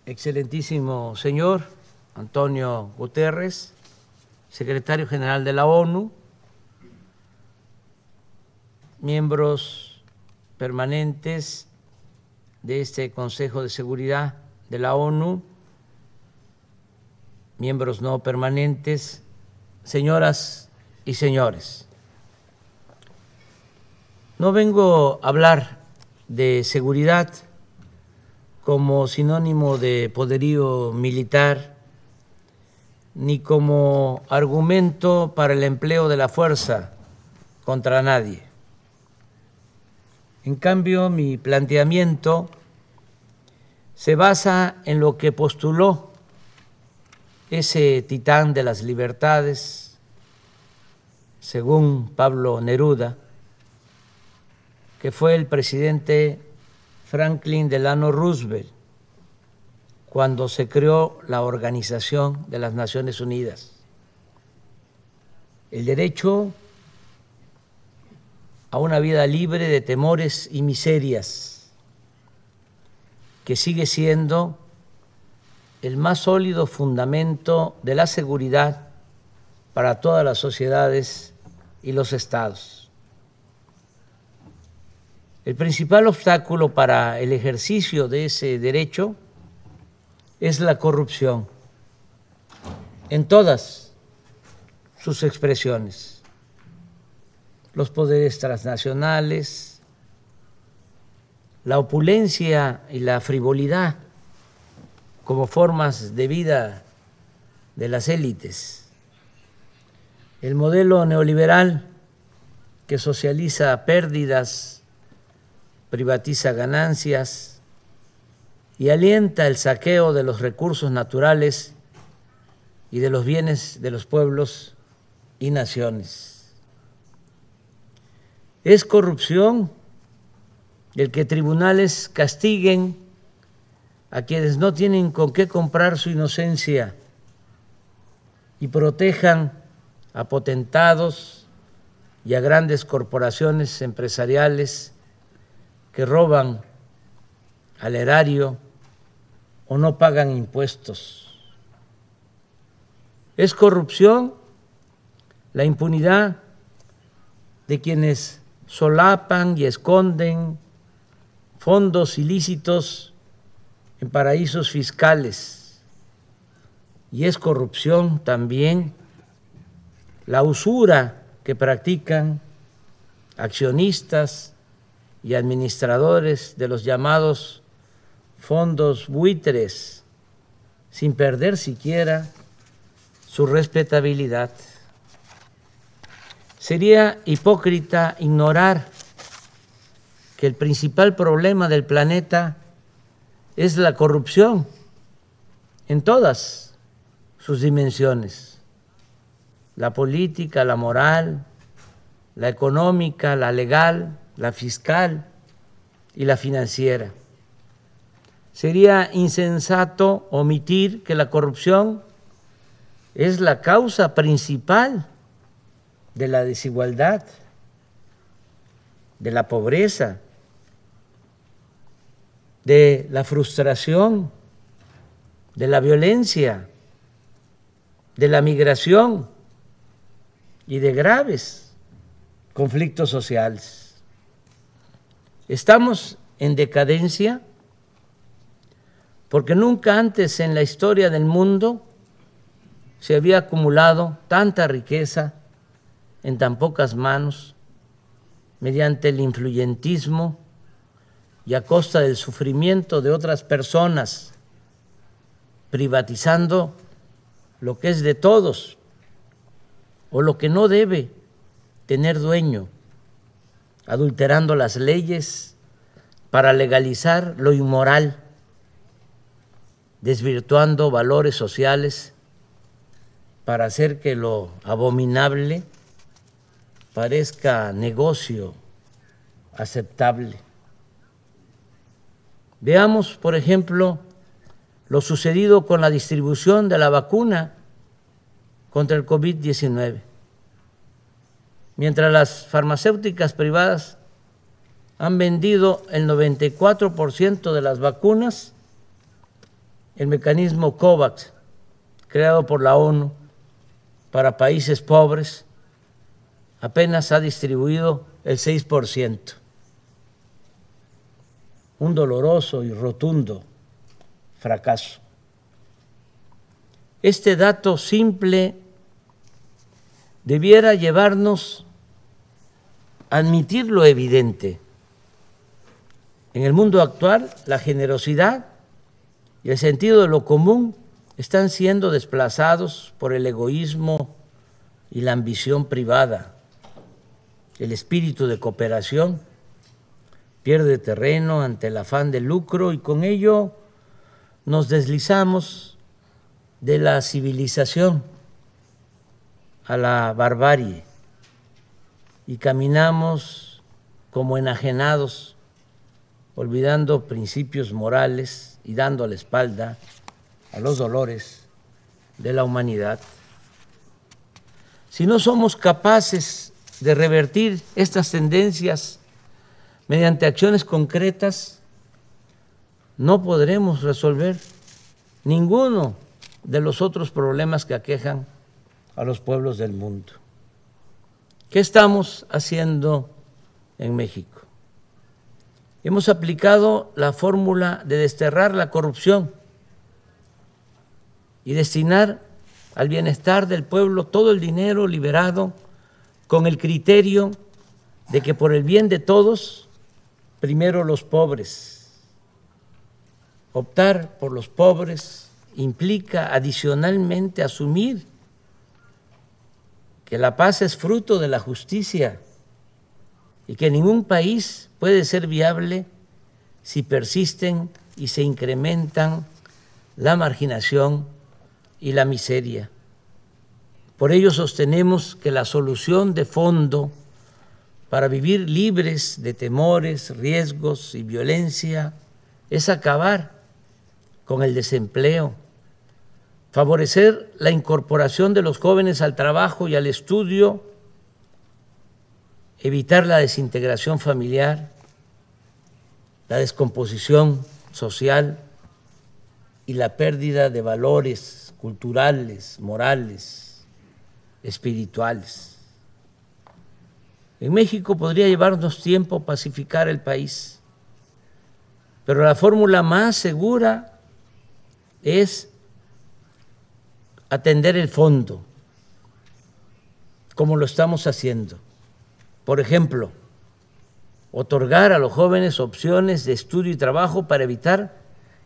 excelentísimo señor Antonio Guterres, secretario general de la ONU, miembros permanentes de este Consejo de Seguridad de la ONU, miembros no permanentes, señoras y señores. No vengo a hablar de seguridad como sinónimo de poderío militar, ni como argumento para el empleo de la fuerza contra nadie. En cambio, mi planteamiento se basa en lo que postuló ese titán de las libertades, según Pablo Neruda, que fue el presidente Franklin Delano Roosevelt cuando se creó la Organización de las Naciones Unidas. El derecho a una vida libre de temores y miserias, que sigue siendo el más sólido fundamento de la seguridad para todas las sociedades y los estados. El principal obstáculo para el ejercicio de ese derecho es la corrupción en todas sus expresiones. Los poderes transnacionales, la opulencia y la frivolidad como formas de vida de las élites, el modelo neoliberal que socializa pérdidas, privatiza ganancias y alienta el saqueo de los recursos naturales y de los bienes de los pueblos y naciones. Es corrupción el que tribunales castiguen a quienes no tienen con qué comprar su inocencia y protejan a potentados y a grandes corporaciones empresariales que roban al erario o no pagan impuestos. Es corrupción la impunidad de quienes solapan y esconden fondos ilícitos en paraísos fiscales. Y es corrupción también la usura que practican accionistas y administradores de los llamados fondos buitres, sin perder siquiera su respetabilidad. Sería hipócrita ignorar que el principal problema del planeta es la corrupción en todas sus dimensiones: la política, la moral, la económica, la legal, la fiscal y la financiera. Sería insensato omitir que la corrupción es la causa principal de la desigualdad, de la pobreza, de la frustración, de la violencia, de la migración y de graves conflictos sociales. Estamos en decadencia porque nunca antes en la historia del mundo se había acumulado tanta riqueza en tan pocas manos mediante el influyentismo y a costa del sufrimiento de otras personas, privatizando lo que es de todos o lo que no debe tener dueño, adulterando las leyes para legalizar lo inmoral, desvirtuando valores sociales para hacer que lo abominable parezca negocio aceptable. Veamos, por ejemplo, lo sucedido con la distribución de la vacuna contra el COVID-19. Mientras las farmacéuticas privadas han vendido el 94% de las vacunas, el mecanismo COVAX, creado por la ONU para países pobres, apenas ha distribuido el 6%. Un doloroso y rotundo fracaso. Este dato simple debiera llevarnos a admitir lo evidente. En el mundo actual, la generosidad y el sentido de lo común están siendo desplazados por el egoísmo y la ambición privada. El espíritu de cooperación pierde terreno ante el afán de lucro y con ello nos deslizamos de la civilización a la barbarie y caminamos como enajenados, olvidando principios morales y dando la espalda a los dolores de la humanidad. Si no somos capaces de revertir estas tendencias mediante acciones concretas, no podremos resolver ninguno de los otros problemas que aquejan a los pueblos del mundo. ¿Qué estamos haciendo en México? Hemos aplicado la fórmula de desterrar la corrupción y destinar al bienestar del pueblo todo el dinero liberado con el criterio de que por el bien de todos, primero los pobres. Optar por los pobres implica adicionalmente asumir que la paz es fruto de la justicia y que ningún país puede ser viable si persisten y se incrementan la marginación y la miseria. Por ello sostenemos que la solución de fondo para vivir libres de temores, riesgos y violencia es acabar con el desempleo, favorecer la incorporación de los jóvenes al trabajo y al estudio, evitar la desintegración familiar, la descomposición social y la pérdida de valores culturales, morales, espirituales. En México podría llevarnos tiempo pacificar el país, pero la fórmula más segura es atender el fondo, como lo estamos haciendo. Por ejemplo, otorgar a los jóvenes opciones de estudio y trabajo para evitar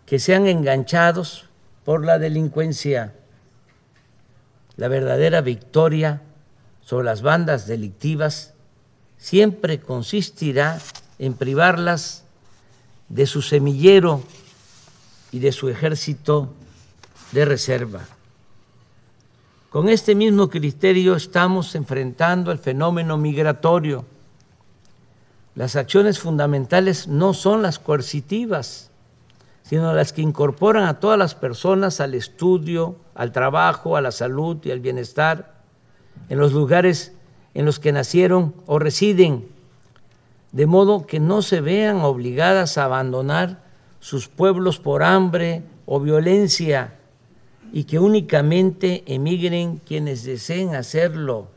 que sean enganchados por la delincuencia. La verdadera victoria sobre las bandas delictivas siempre consistirá en privarlas de su semillero y de su ejército de reserva. Con este mismo criterio estamos enfrentando el fenómeno migratorio. Las acciones fundamentales no son las coercitivas, sino las que incorporan a todas las personas al estudio, al trabajo, a la salud y al bienestar en los lugares en los que nacieron o residen, de modo que no se vean obligadas a abandonar sus pueblos por hambre o violencia y que únicamente emigren quienes deseen hacerlo,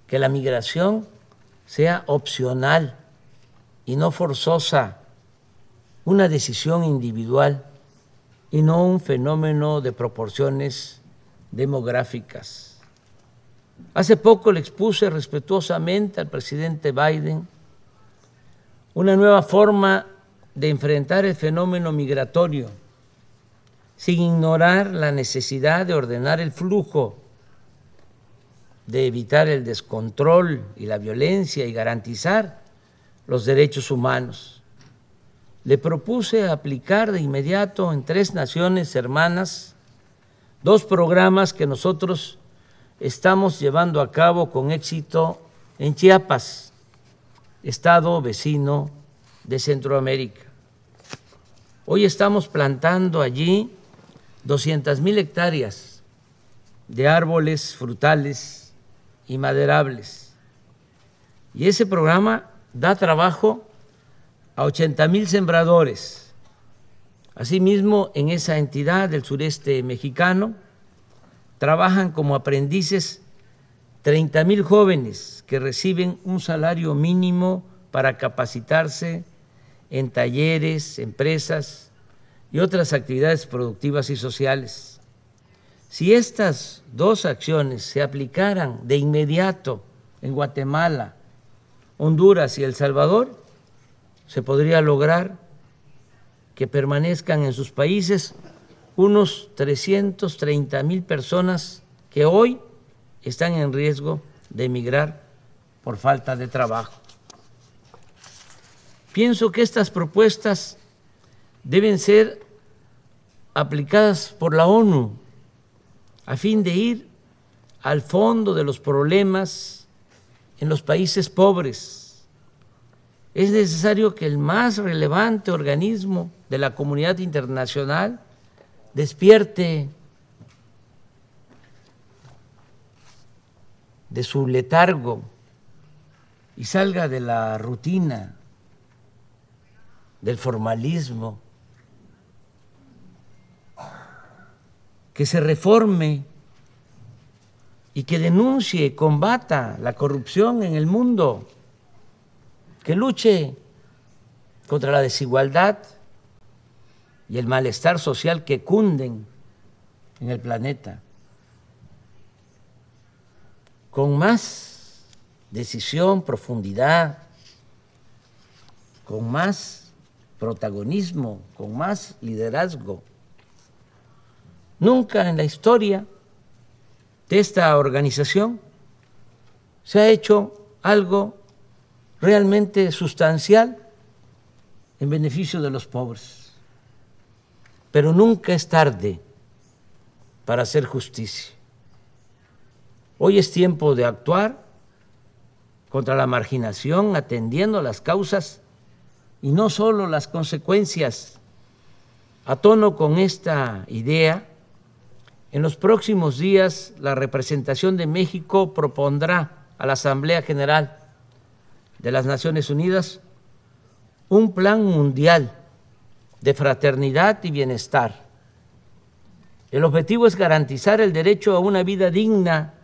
que la migración sea opcional y no forzosa, una decisión individual y no un fenómeno de proporciones demográficas. Hace poco le expuse respetuosamente al presidente Biden una nueva forma de enfrentar el fenómeno migratorio, sin ignorar la necesidad de ordenar el flujo, de evitar el descontrol y la violencia y garantizar los derechos humanos. Le propuse aplicar de inmediato en 3 naciones hermanas 2 programas que nosotros estamos llevando a cabo con éxito en Chiapas, estado vecino de Centroamérica. Hoy estamos plantando allí 200,000 hectáreas de árboles frutales y maderables. Y ese programa da trabajo a 80,000 sembradores, Asimismo, en esa entidad del sureste mexicano trabajan como aprendices 30,000 jóvenes que reciben un salario mínimo para capacitarse en talleres, empresas y otras actividades productivas y sociales. Si estas dos acciones se aplicaran de inmediato en Guatemala, Honduras y El Salvador, se podría lograr que permanezcan en sus países unos 330,000 personas que hoy están en riesgo de emigrar por falta de trabajo. Pienso que estas propuestas deben ser aplicadas por la ONU a fin de ir al fondo de los problemas en los países pobres. Es necesario que el más relevante organismo de la comunidad internacional despierte de su letargo y salga de la rutina, del formalismo, que se reforme y que denuncie, combata la corrupción en el mundo, que luche contra la desigualdad y el malestar social que cunden en el planeta, con más decisión, profundidad, con más protagonismo, con más liderazgo. Nunca en la historia de esta organización se ha hecho algo realmente sustancial en beneficio de los pobres. Pero nunca es tarde para hacer justicia. Hoy es tiempo de actuar contra la marginación, atendiendo las causas y no solo las consecuencias. A tono con esta idea, en los próximos días la representación de México propondrá a la Asamblea General de las Naciones Unidas un plan mundial de fraternidad y bienestar. El objetivo es garantizar el derecho a una vida digna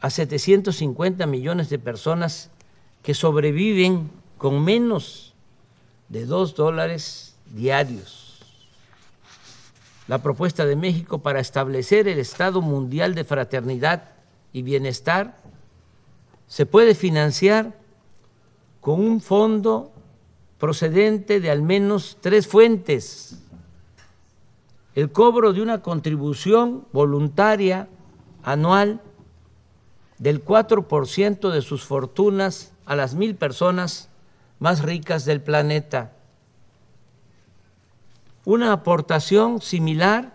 a 750 millones de personas que sobreviven con menos de $2 diarios. La propuesta de México para establecer el Estado Mundial de Fraternidad y Bienestar se puede financiar con un fondo procedente de al menos 3 fuentes: el cobro de una contribución voluntaria anual del 4% de sus fortunas a las 1,000 personas más ricas del planeta, una aportación similar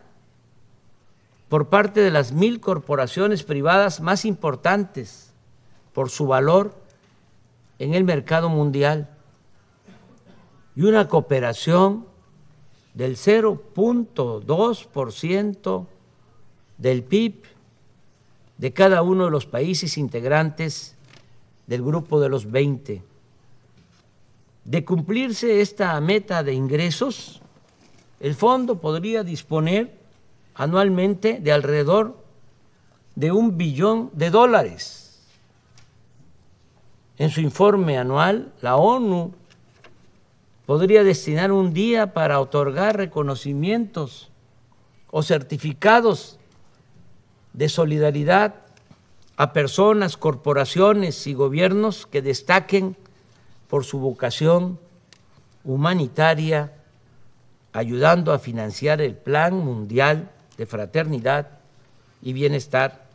por parte de las 1,000 corporaciones privadas más importantes por su valor en el mercado mundial, y una cooperación del 0.2% del PIB de cada uno de los países integrantes del grupo de los 20. De cumplirse esta meta de ingresos, el fondo podría disponer anualmente de alrededor de $1 billón. En su informe anual, la ONU podría destinar un día para otorgar reconocimientos o certificados de solidaridad a personas, corporaciones y gobiernos que destaquen por su vocación humanitaria, ayudando a financiar el Plan Mundial de Fraternidad y Bienestar.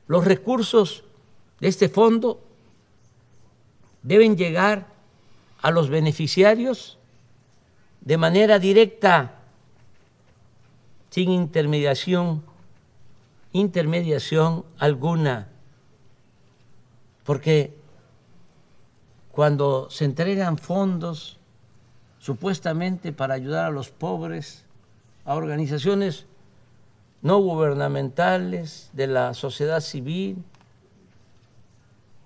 Los recursos de este fondo deben llegar a los beneficiarios de manera directa, sin intermediación alguna, porque cuando se entregan fondos supuestamente para ayudar a los pobres, a organizaciones no gubernamentales, de la sociedad civil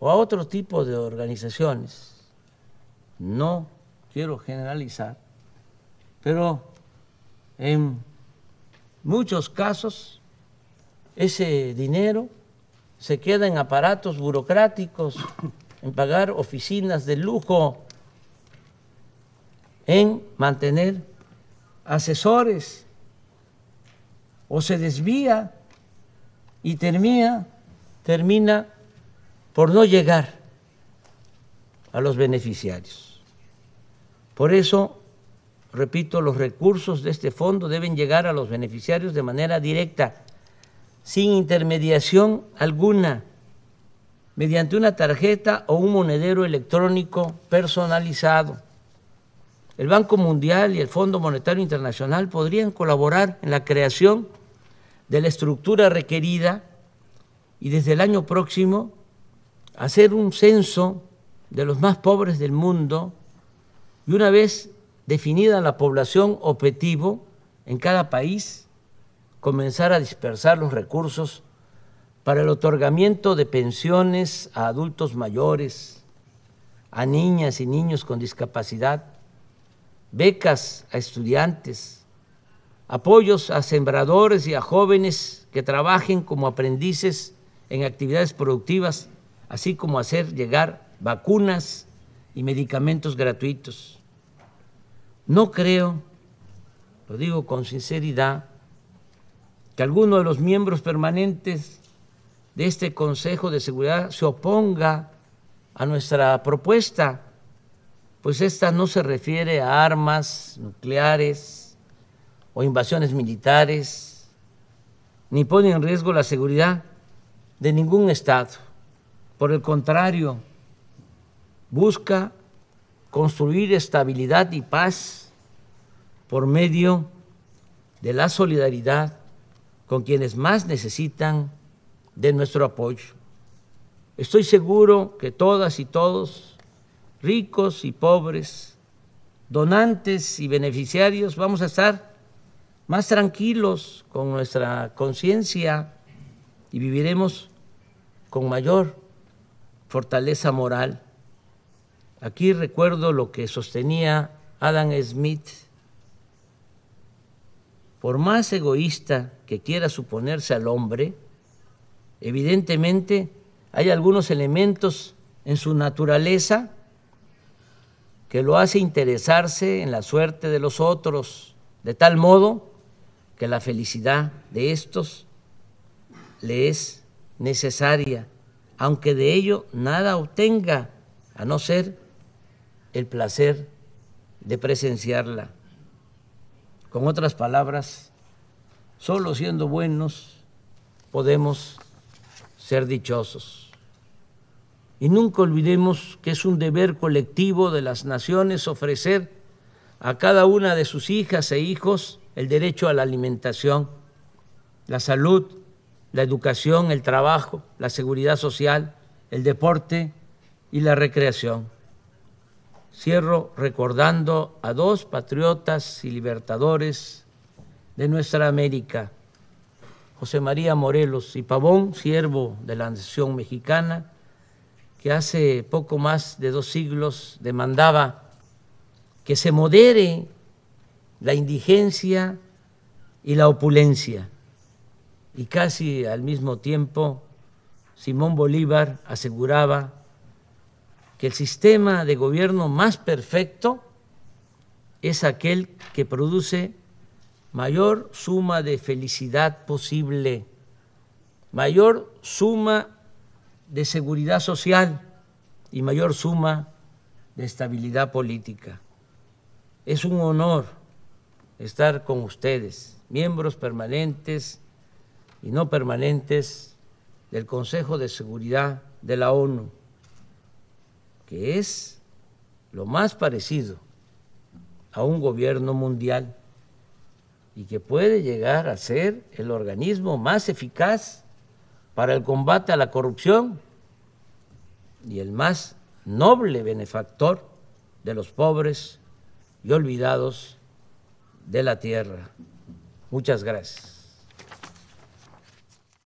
o a otro tipo de organizaciones, no quiero generalizar, pero en muchos casos ese dinero se queda en aparatos burocráticos, en pagar oficinas de lujo, en mantener asesores, o se desvía y termina por no llegar a los beneficiarios. Por eso, repito, los recursos de este fondo deben llegar a los beneficiarios de manera directa, sin intermediación alguna, mediante una tarjeta o un monedero electrónico personalizado. El Banco Mundial y el Fondo Monetario Internacional podrían colaborar en la creación de la estructura requerida y desde el año próximo hacer un censo de los más pobres del mundo, y una vez definida la población objetivo en cada país, comenzar a dispersar los recursos para el otorgamiento de pensiones a adultos mayores, a niñas y niños con discapacidad, becas a estudiantes, apoyos a sembradores y a jóvenes que trabajen como aprendices en actividades productivas, así como hacer llegar vacunas y medicamentos gratuitos. No creo, lo digo con sinceridad, que alguno de los miembros permanentes de este Consejo de Seguridad se oponga a nuestra propuesta, pues esta no se refiere a armas nucleares o invasiones militares, ni pone en riesgo la seguridad de ningún Estado. Por el contrario, busca construir estabilidad y paz por medio de la solidaridad con quienes más necesitan de nuestro apoyo. Estoy seguro que todas y todos, ricos y pobres, donantes y beneficiarios, vamos a estar más tranquilos con nuestra conciencia y viviremos con mayor fortaleza moral. Aquí recuerdo lo que sostenía Adam Smith: por más egoísta que quiera suponerse al hombre, evidentemente hay algunos elementos en su naturaleza que lo hace interesarse en la suerte de los otros, de tal modo que la felicidad de estos le es necesaria, aunque de ello nada obtenga, a no ser el placer de presenciarla. Con otras palabras, solo siendo buenos podemos ser dichosos. Y nunca olvidemos que es un deber colectivo de las naciones ofrecer a cada una de sus hijas e hijos el derecho a la alimentación, la salud, la educación, el trabajo, la seguridad social, el deporte y la recreación. Cierro recordando a dos patriotas y libertadores de nuestra América, José María Morelos y Pavón, siervo de la nación mexicana, que hace poco más de 2 siglos demandaba que se modere la indigencia y la opulencia. Y casi al mismo tiempo, Simón Bolívar aseguraba que el sistema de gobierno más perfecto es aquel que produce mayor suma de felicidad posible, mayor suma de seguridad social y mayor suma de estabilidad política. Es un honor estar con ustedes, miembros permanentes y no permanentes del Consejo de Seguridad de la ONU, que es lo más parecido a un gobierno mundial y que puede llegar a ser el organismo más eficaz para el combate a la corrupción y el más noble benefactor de los pobres y olvidados de la tierra. Muchas gracias.